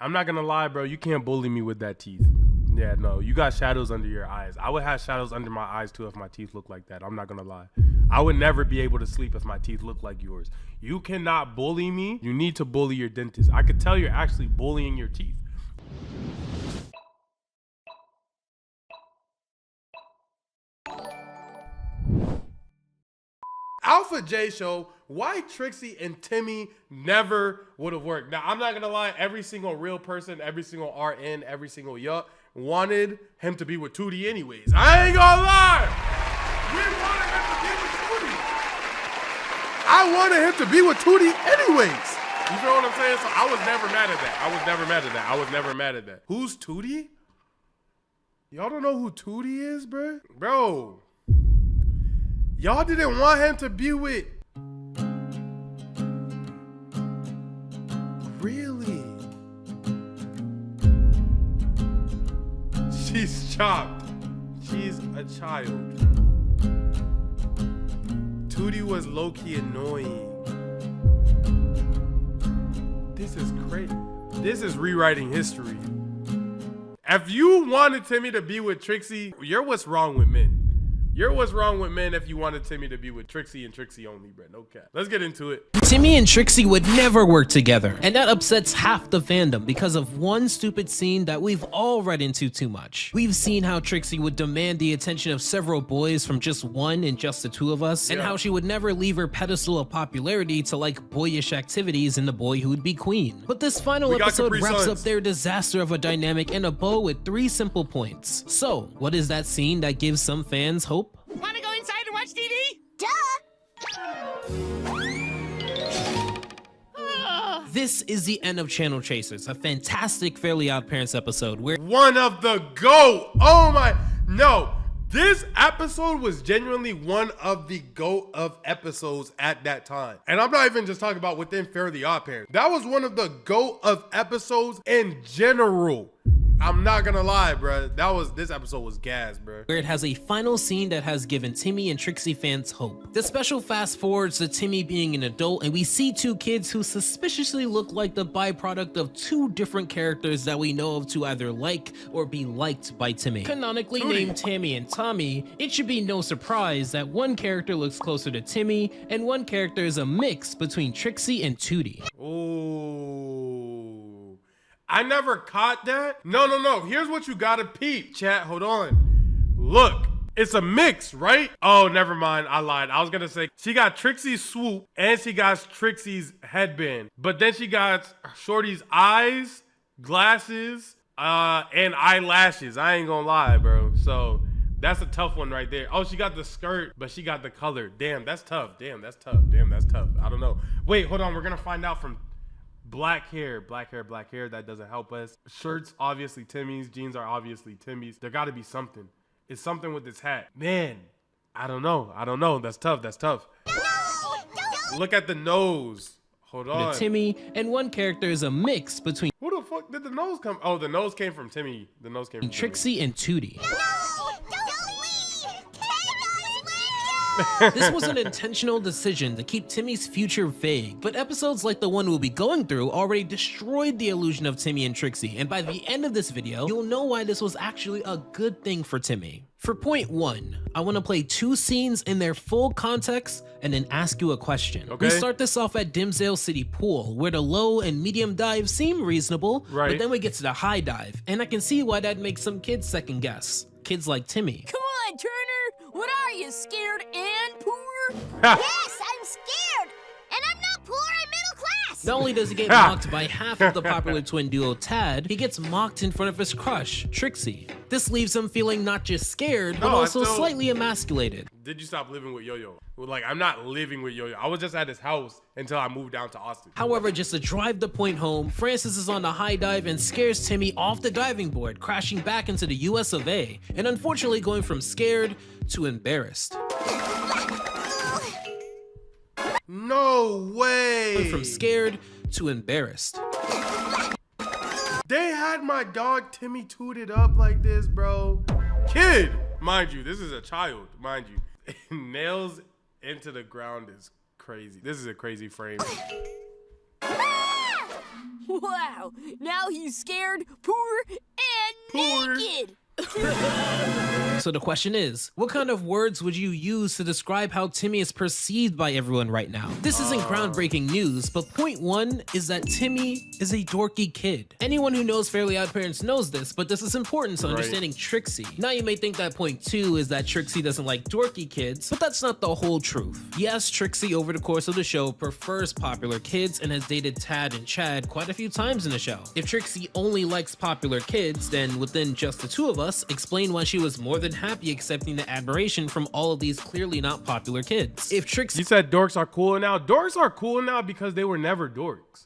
I'm not gonna lie, bro. You can't bully me with that teeth. Yeah, no, you got shadows under your eyes. I would have shadows under my eyes too if my teeth look like that. I'm not gonna lie. I would never be able to sleep if my teeth look like yours. You cannot bully me. You need to bully your dentist. I could tell you're actually bullying your teeth. Alpha J show, why Trixie and Timmy never would have worked. Now, I'm not gonna lie, every single real person, every single RN, every single yuck wanted him to be with Tootie anyways. I ain't gonna lie. We wanted him to be with Tootie. I wanted him to be with Tootie anyways. You feel what I'm saying? So I was never mad at that. I was never mad at that. Who's Tootie? Y'all don't know who Tootie is, bro? Bro. Y'all didn't want him to be with... Really? She's chopped. She's a child. Tootie was low-key annoying. This is crazy. This is rewriting history. If you wanted Timmy to be with Trixie, you're what's wrong with men. You're what's wrong with men if you wanted Timmy to be with Trixie and Trixie only, bro. No cap. Let's get into it. Timmy and Trixie would never work together, and that upsets half the fandom because of one stupid scene that we've all read into too much. We've seen how Trixie would demand the attention of several boys from just one and just the two of us, and how she would never leave her pedestal of popularity to like boyish activities in The Boy Who Would Be Queen. But this final episode wraps up their disaster of a dynamic in a bow with 3 simple points. So, what is that scene that gives some fans hope? Wanna go inside and watch TV? Duh! This is the end of Channel Chasers, a fantastic Fairly Odd Parents episode where one of the GOAT. Oh my, no. This episode was genuinely one of the GOAT of episodes at that time. And I'm not even just talking about within Fairly Odd Parents. That was one of the GOAT of episodes in general. I'm not gonna lie, bro. This episode was gas, bro. Where it has a final scene that has given Timmy and Trixie fans hope. The special fast forwards to Timmy being an adult, and we see 2 kids who suspiciously look like the byproduct of 2 different characters that we know of to either like or be liked by Timmy. Canonically named Tammy and Tommy, it should be no surprise that one character looks closer to Timmy and one character is a mix between Trixie and Tootie. Ooh. I never caught that. No. Here's what you gotta peep. Chat, hold on. Look, it's a mix, right? Oh, never mind. I lied. I was gonna say she got Trixie's swoop and she got Trixie's headband. But then she got Shorty's eyes, glasses, and eyelashes. I ain't gonna lie, bro. So that's a tough one right there. Oh, she got the skirt, but she got the color. Damn, that's tough. That's tough. I don't know. Wait, hold on. We're gonna find out from black hair. That doesn't help us. Shirts, obviously Timmy's. Jeans are obviously Timmy's. There gotta be something. It's something with this hat. Man, I don't know. That's tough. Look at the nose. Hold on. Timmy, and one character is a mix between who the fuck did the nose come? Oh, the nose came from Timmy. The nose came from Trixie Timmy. and Tootie. No, This was an intentional decision to keep Timmy's future vague, but episodes like the one we'll be going through already destroyed the illusion of Timmy and Trixie, and by the end of this video, you'll know why this was actually a good thing for Timmy. For point 1, I want to play 2 scenes in their full context and then ask you a question. Okay. We start this off at Dimsdale City Pool, where the low and medium dive seem reasonable, but then we get to the high dive, and I can see why that makes some kids second guess. Kids like Timmy. come on, Turner. What are you, scared and poor? Yes, I'm scared. And I'm not poor, I'm middle class. Not only does he get mocked by half of the popular twin duo Tad, he gets mocked in front of his crush, Trixie. This leaves him feeling not just scared, but also slightly emasculated. Did you stop living with Yo-Yo? Well, like, I'm not living with Yo-Yo. I was just at his house until I moved down to Austin. However, just to drive the point home, Francis is on the high dive and scares Timmy off the diving board, crashing back into the US of A, and unfortunately going from scared to embarrassed. No way! From scared to embarrassed. They had my dog Timmy tooted up like this, bro. Kid! Mind you, this is a child, mind you. Nails into the ground is crazy. This is a crazy frame. Wow, now he's scared, poor, and naked. So the question is, what kind of words would you use to describe how Timmy is perceived by everyone right now? This isn't groundbreaking news, but point one is that Timmy is a dorky kid. Anyone who knows Fairly Odd Parents knows this, but this is important to understanding Trixie. Now you may think that point two is that Trixie doesn't like dorky kids, but that's not the whole truth. Yes, Trixie over the course of the show prefers popular kids and has dated Tad and Chad quite a few times in the show. If Trixie only likes popular kids, then within just the two of us, explain why she was more than happy accepting the admiration from all of these clearly not popular kids. If Trixie— You said dorks are cool now. Dorks are cool now because they were never dorks.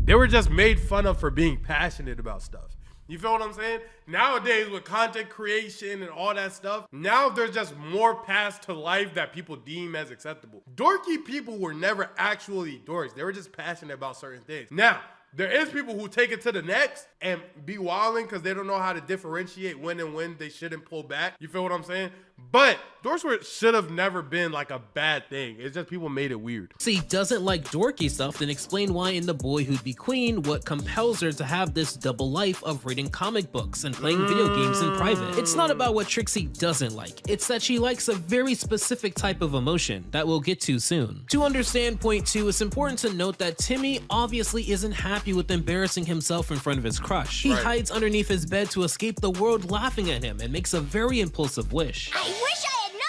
They were just made fun of for being passionate about stuff. You feel what I'm saying? Nowadays with content creation and all that stuff, now there's just more paths to life that people deem as acceptable. Dorky people were never actually dorks. They were just passionate about certain things. Now, there is people who take it to the next and be wilding because they don't know how to differentiate when and when they shouldn't pull back. You feel what I'm saying? But dorks should have never been like a bad thing. It's just people made it weird. Trixie doesn't like dorky stuff, then explain why in The Boy Who'd Be Queen what compels her to have this double life of reading comic books and playing video games in private. It's not about what Trixie doesn't like, it's that she likes a very specific type of emotion that we'll get to soon. To understand point two, it's important to note that Timmy obviously isn't happy with embarrassing himself in front of his crush. He hides underneath his bed to escape the world laughing at him and makes a very impulsive wish. I wish I had no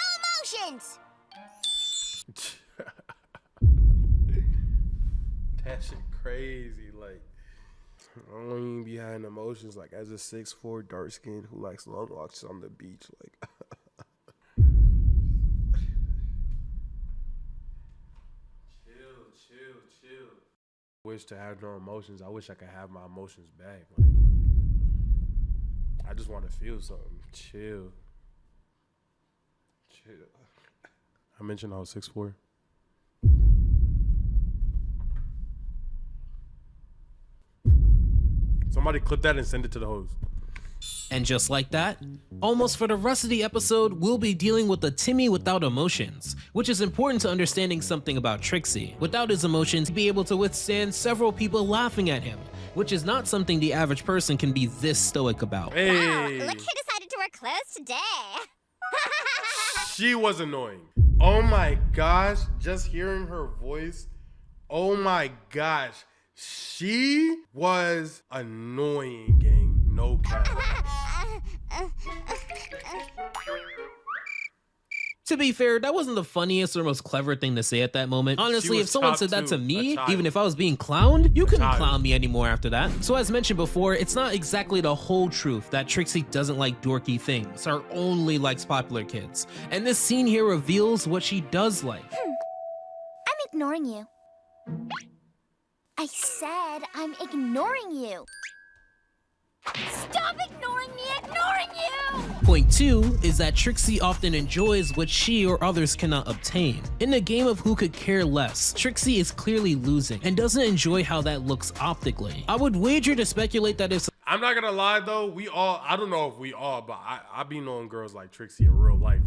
emotions. That shit crazy. Like, I don't even be having emotions. Like, as a 6'4" dark skin who likes long walks on the beach, like. chill. Wish to have no emotions. I wish I could have my emotions back. Like, I just want to feel something. Chill. I mentioned I was 6'4". Somebody clip that and send it to the host. And just like that, almost for the rest of the episode, we'll be dealing with a Timmy without emotions, which is important to understanding something about Trixie. Without his emotions, he'd be able to withstand several people laughing at him, which is not something the average person can be this stoic about. Hey. Wow, look who decided to wear clothes today. She was annoying. Oh my gosh, just hearing her voice. Oh my gosh. She was annoying, gang. No cap. To be fair, that wasn't the funniest or most clever thing to say at that moment. Honestly, if someone said that to me, even if I was being clowned, you couldn't clown me anymore after that. So as mentioned before, it's not exactly the whole truth that Trixie doesn't like dorky things or only likes popular kids. And this scene here reveals what she does like. I'm ignoring you. I said I'm ignoring you. Stop ignoring me, ignoring you! Point two is that Trixie often enjoys what she or others cannot obtain. In the game of who could care less, Trixie is clearly losing and doesn't enjoy how that looks optically. I would wager to speculate that if— I'm not gonna lie though, I don't know if we all, but I be knowing girls like Trixie in real life.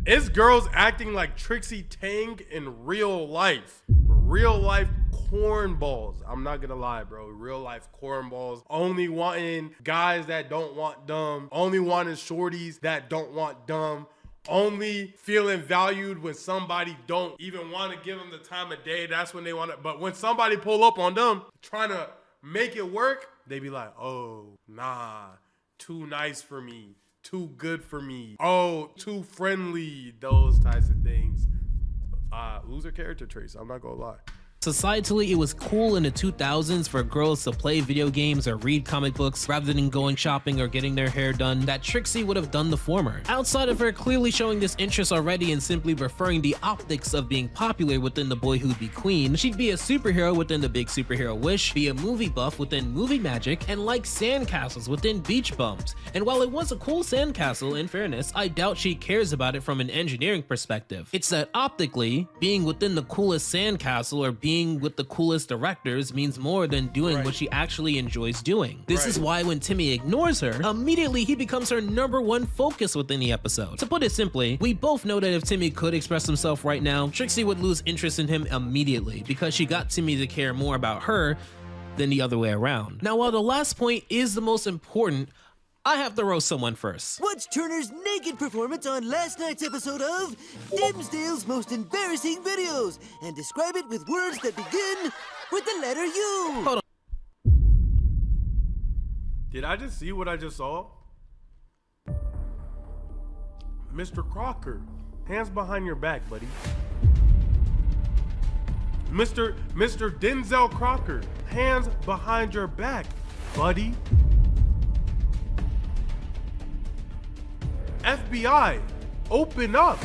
It's girls acting like Trixie Tang in real life. Real life cornballs. I'm not gonna lie, bro. Real life cornballs. Only wanting guys that don't want dumb. Only wanting shorties that don't want dumb. Only feeling valued when somebody don't even want to give them the time of day. That's when they want to. But when somebody pull up on them trying to make it work, they be like, oh, nah, too nice for me. Too good for me. Oh, too friendly. Those types of things. Loser character traits. I'm not gonna lie. Societally, it was cool in the 2000s for girls to play video games or read comic books rather than going shopping or getting their hair done, that Trixie would have done the former. Outside of her clearly showing this interest already and simply preferring the optics of being popular within The Boy Who'd Be Queen, she'd be a superhero within The Big Superhero Wish, be a movie buff within Movie Magic, and like sandcastles within Beach Bums. And while it was a cool sandcastle, in fairness, I doubt she cares about it from an engineering perspective. It's that optically, being within the coolest sandcastle or being with the coolest directors means more than doing what she actually enjoys doing. This is why when Timmy ignores her, immediately he becomes her #1 focus within the episode. To put it simply, we both know that if Timmy could express himself right now, Trixie would lose interest in him immediately because she got Timmy to care more about her than the other way around. Now, while the last point is the most important, I have to roast someone first. Watch Turner's naked performance on last night's episode of Dimsdale's Most Embarrassing Videos and describe it with words that begin with the letter U. Hold on. Did I just see what I just saw? Mr. Crocker, hands behind your back, buddy. Mr. Denzel Crocker, hands behind your back, buddy. FBI, open up.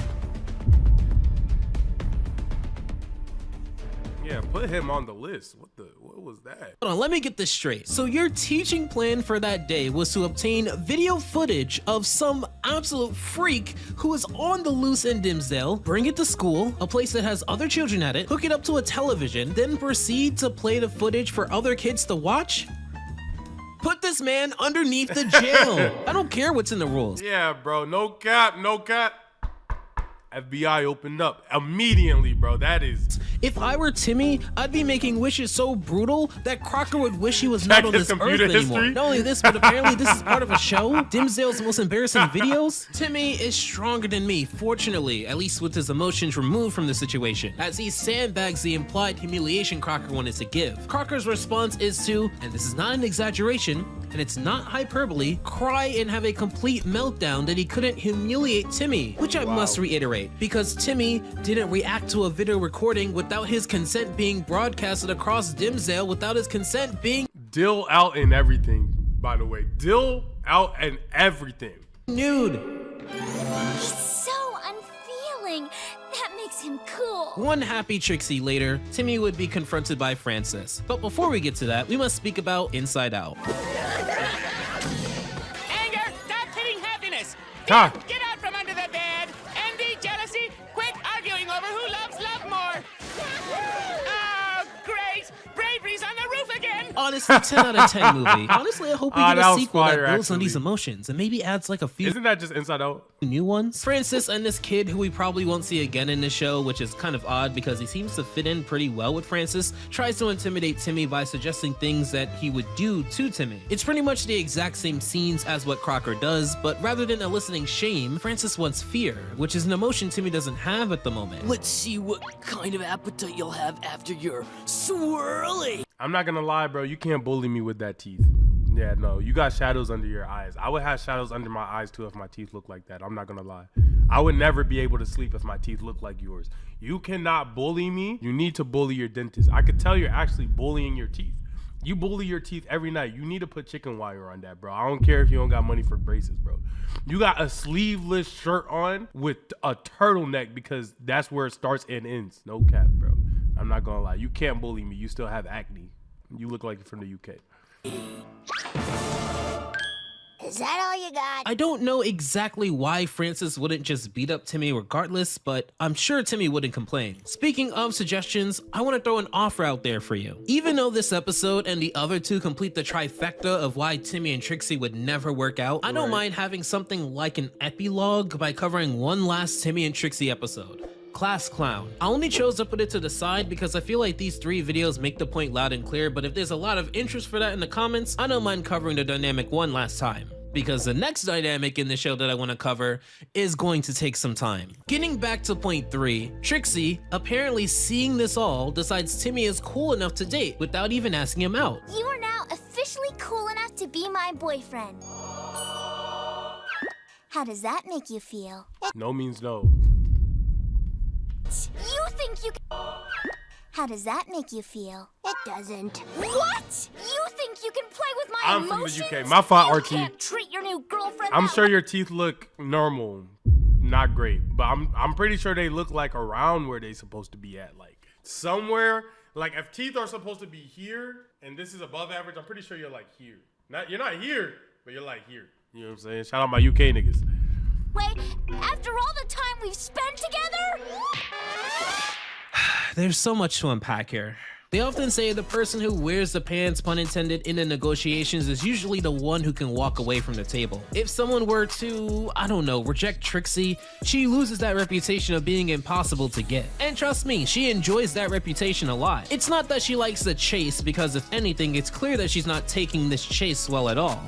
Yeah, put him on the list. What was that? Hold on, let me get this straight. So your teaching plan for that day was to obtain video footage of some absolute freak who is on the loose in Dimsdale, bring it to school, a place that has other children at it, hook it up to a television, then proceed to play the footage for other kids to watch? Put this man underneath the jail. I don't care what's in the rules. Yeah, bro, no cap, no cap. FBI opened up immediately, bro. That is. If I were Timmy, I'd be making wishes so brutal that Crocker would wish he was not on this earth anymore. Not only this, but apparently this is part of a show. Dimsdale's Most Embarrassing Videos. Timmy is stronger than me, fortunately, at least with his emotions removed from the situation, as he sandbags the implied humiliation Crocker wanted to give. Crocker's response is to, and this is not an exaggeration, and it's not hyperbole, cry and have a complete meltdown that he couldn't humiliate Timmy, which I must reiterate, because Timmy didn't react to a video recording without his consent being broadcasted across Dimsdale, without his consent being Dill out and everything, by the way. Dill out and everything. nude. He's so unfeeling. That makes him cool. One happy Trixie later, Timmy would be confronted by Francis. But before we get to that, we must speak about Inside Out. Anger, stop hitting happiness. Ah. Get out from under the bed. Envy, jealousy, quit arguing over who loves love more. Oh, great. Bravery's on the roof again. Honestly, 10 out of 10 movie. Honestly, I hope we get that a was sequel that fire, builds on actually. these emotions and maybe adds like a few Isn't that just Inside Out? new ones. Francis and this kid who we probably won't see again in the show, which is kind of odd because he seems to fit in pretty well with Francis, tries to intimidate Timmy by suggesting things that he would do to Timmy. It's pretty much the exact same scenes as what Crocker does, but rather than eliciting shame, Francis wants fear, which is an emotion Timmy doesn't have at the moment. Let's see what kind of appetite you'll have after you're swirly. I'm not gonna lie, bro. You can't bully me with that teeth. Yeah, no. You got shadows under your eyes. I would have shadows under my eyes too if my teeth looked like that. I'm not gonna lie. I would never be able to sleep if my teeth looked like yours. You cannot bully me. You need to bully your dentist. I could tell you're actually bullying your teeth. You bully your teeth every night. You need to put chicken wire on that, bro. I don't care if you don't got money for braces, bro. You got a sleeveless shirt on with a turtleneck because that's where it starts and ends. No cap, bro. I'm not gonna lie. You can't bully me. You still have acne. You look like you're from the UK. Is that all you got? I don't know exactly why Francis wouldn't just beat up Timmy regardless, but I'm sure Timmy wouldn't complain. Speaking of suggestions, I want to throw an offer out there for you. Even though this episode and the other two complete the trifecta of why Timmy and Trixie would never work out, I don't mind having something like an epilogue by covering one last Timmy and Trixie episode. Class Clown. I only chose to put it to the side because I feel like these 3 videos make the point loud and clear, but if there's a lot of interest for that in the comments, I don't mind covering the dynamic one last time. Because the next dynamic in the show that I want to cover is going to take some time. Getting back to point 3, Trixie, apparently seeing this all, decides Timmy is cool enough to date without even asking him out. You are now officially cool enough to be my boyfriend. How does that make you feel? No means no. You think you can... How does that make you feel? It doesn't. What? You think you can play with my I'm emotions? from the UK. My fault, You RT. can't treat your new girlfriend I'm that sure way. your teeth look normal, not great, but I'm pretty sure they look like around where they supposed to be at, like somewhere. Like if teeth are supposed to be here and this is above average, I'm pretty sure you're like here. You're not here, but you're like here. You know what I'm saying? Shout out my UK niggas. Wait, after all the time we've spent together? There's so much to unpack here. They often say the person who wears the pants, pun intended, in the negotiations is usually the one who can walk away from the table. If someone were to, I don't know, reject Trixie, she loses that reputation of being impossible to get. And trust me, she enjoys that reputation a lot. It's not that she likes the chase, because if anything, it's clear that she's not taking this chase well at all.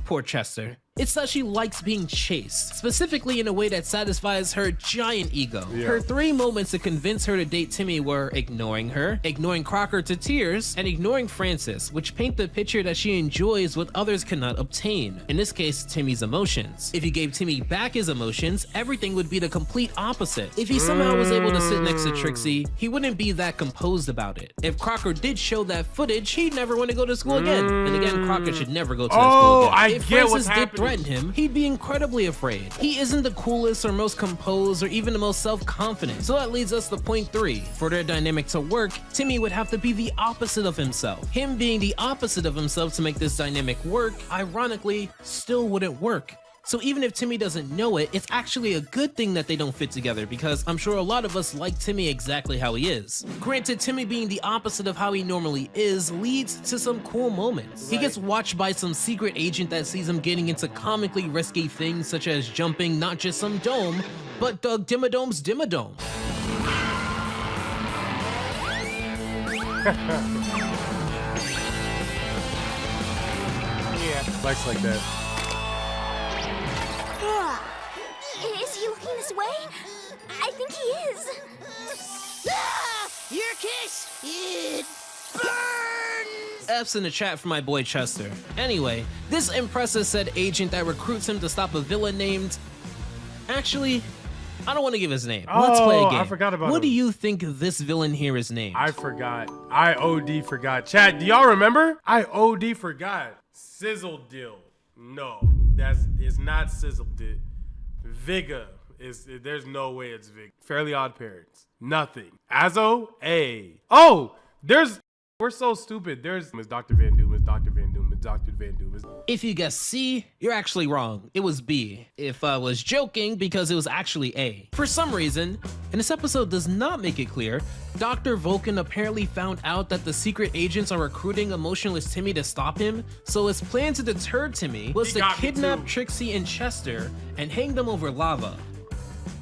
Poor Chester. It's that she likes being chased, specifically in a way that satisfies her giant ego. Yeah. Her 3 moments to convince her to date Timmy were ignoring her, ignoring Crocker to tears, and ignoring Francis, which paint the picture that she enjoys what others cannot obtain. In this case, Timmy's emotions. If you gave Timmy back his emotions, everything would be the complete opposite. If he somehow was able to sit next to Trixie, he wouldn't be that composed about it. If Crocker did show that footage, he'd never want to go to school again. And again, Crocker should never go to that school again. I If get Francis what's did happening. threaten him, he'd be incredibly afraid. He isn't the coolest or most composed or even the most self-confident. So that leads us to point 3. For their dynamic to work, Timmy would have to be the opposite of himself. Him being the opposite of himself to make this dynamic work, ironically, still wouldn't work. So even if Timmy doesn't know it, it's actually a good thing that they don't fit together, because I'm sure a lot of us like Timmy exactly how he is. Granted, Timmy being the opposite of how he normally is leads to some cool moments. He gets watched by some secret agent that sees him getting into comically risky things such as jumping not just some dome, but Doug Dimmadome's Dimmadome. Yeah, likes like that. Is he looking this way? I think he is. Your kiss, it burns! F's in the chat for my boy Chester. Anyway, this impresses said agent that recruits him to stop a villain named... Actually, I don't want to give his name. Let's play a Oh, game. I forgot about What him. do you think this villain here is named? I forgot. I OD forgot. Chat, do y'all remember? I OD forgot. Sizzle Dill. No, it's not Sizzle Dill. Vigga there's no way it's Vigga. Fairly Odd Parents. Nothing. Azzo, A. Oh, we're so stupid. There's Miss Dr. Van Doom, Miss Dr. Van Doom, Miss Dr. Van Doom. If you guessed C, you're actually wrong. It was B. If I was joking, because it was actually A. For some reason, and this episode does not make it clear, Dr. Vulcan apparently found out that the secret agents are recruiting emotionless Timmy to stop him, so his plan to deter Timmy was He to got me kidnap too. Trixie and Chester and hang them over lava.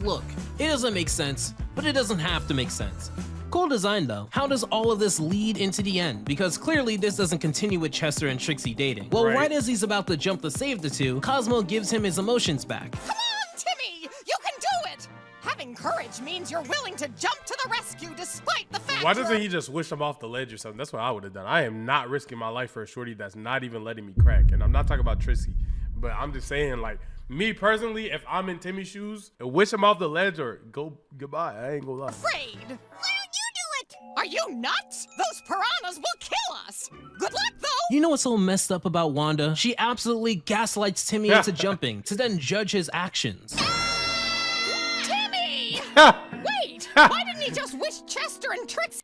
Look, it doesn't make sense, but it doesn't have to make sense. Cool design though. How does all of this lead into the end? Because clearly this doesn't continue with Chester and Trixie dating. Well, right as he's about to jump to save the two, Cosmo gives him his emotions back. Come on, Timmy! You can do it! Having courage means you're willing to jump to the rescue despite the fact Why doesn't he just wish him off the ledge or something? That's what I would have done. I am not risking my life for a shorty that's not even letting me crack. And I'm not talking about Trixie, but I'm just saying, like, me personally, if I'm in Timmy's shoes, wish him off the ledge or go goodbye. I ain't gonna lie. afraid? Why don't you do it? Are you nuts? Those piranhas will kill us! Good luck, though! You know what's so messed up about Wanda? She absolutely gaslights Timmy into jumping to then judge his actions. Timmy! Wait! Why didn't he just wish Chester and Trixie?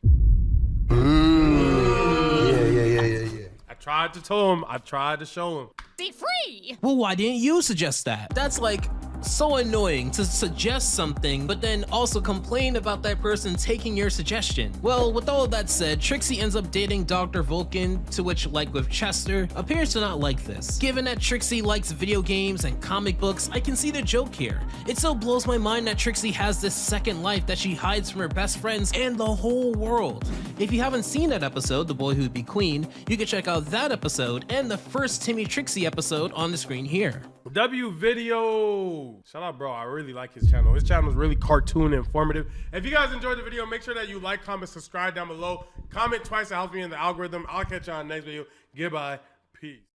I tried to tell him. I tried to show him. Free! Well, why didn't you suggest that? That's like so annoying to suggest something, but then also complain about that person taking your suggestion. Well, with all of that said, Trixie ends up dating Dr. Vulcan, to which, like with Chester, appears to not like this. Given that Trixie likes video games and comic books, I can see the joke here. It still blows my mind that Trixie has this second life that she hides from her best friends and the whole world. If you haven't seen that episode, The Boy Who'd Be Queen, you can check out that episode and the first Timmy Trixie episode on the screen here. W Video. Shout out, bro. I really like his channel. His channel is really cartoon informative. If you guys enjoyed the video, make sure that you like, comment, subscribe down below. Comment twice. It helps me in the algorithm. I'll catch you on the next video. Goodbye. Peace.